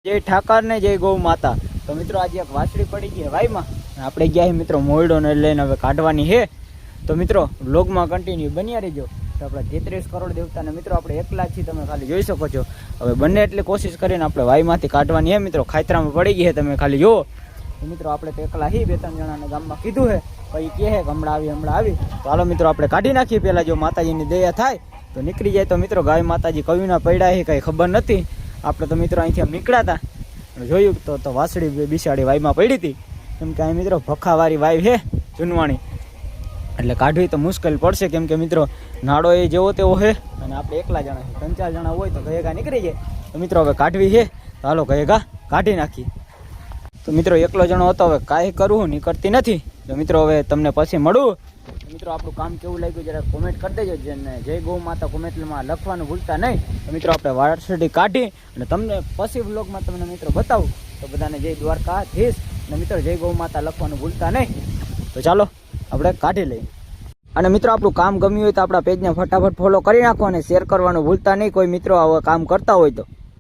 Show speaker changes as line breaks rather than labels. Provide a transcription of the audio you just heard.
જય ઠાકર ને જય ગૌ માતા। તો મિત્રો આજે એક વાછડી પડી ગઈ વાયમાં, આપણે ગયા છે મિત્રો મોયડો ને લઈને હવે કાઢવાની છે। તો મિત્રો વ્લોગમાં કન્ટિન્યુ બન્યા રહેજો। તો આપણે 33 કરોડ દેવતાને મિત્રો આપણે એકલા જ છીએ, તમે ખાલી જોઈ શકો છો। હવે બંને એટલી કોશિશ કરીને આપણે વાયમાંથી કાઢવાની છે મિત્રો। ખાતરામાં પડી ગઈ છે, તમે ખાલી જુઓ। તો મિત્રો આપણે તો એકલા હી, 2-3 જણાને ગામમાં કીધું છે, પછી કહે છે હમણાં આવી। તો હાલો મિત્રો આપણે કાઢી નાખીએ। પહેલાં જો માતાજીની દયા થાય તો નીકળી જાય। તો મિત્રો ગાય માતાજી કવિના પડ્યા છે, કંઈ ખબર નથી। આપણે તો મિત્રો અહીંથી નીકળ્યા હતા, જોયું તો વાસળી બિસાડી વાયમાં પડી હતી, કેમ કે અહીં મિત્રો ભખાવાળી વાય છે જૂનવાણી, એટલે કાઢવી તો મુશ્કેલ પડશે, કેમ કે મિત્રો નાળો એ જેવો તેવો છે અને આપણે એકલા જણા છે। 3-4 જણા હોય તો ગયેગા નીકળી જાય। તો મિત્રો હવે કાઢવી છે, તો હાલો ગયેગા કાઢી નાખી। તો મિત્રો એકલો જણો હતો, હવે કાંઈ કરવું નીકળતી નથી। તો મિત્રો હવે તમને પછી મળું। મિત્રો આપણું કામ કેવું લાગ્યું જરા કોમેન્ટ કરી દેજો, જેને જય ગૌ માતા કોમેન્ટમાં લખવાનું ભૂલતા નહીં। તો મિત્રો આપણે વાછડી કાઢી અને તમને પછી વ્લોગમાં તમને મિત્રો બતાવું। તો બધાને જય દ્વારકાધીશ અને મિત્રો જય ગૌ માતા લખવાનું ભૂલતા નહીં। તો ચાલો આપણે કાઢી લઈએ। અને મિત્રો આપણું કામ ગમ્યું હોય તો આપણા પેજને ફટાફટ ફોલો કરી નાખો અને શેર કરવાનું ભૂલતા નહીં, કોઈ મિત્રો આવા કામ કરતા હોય તો।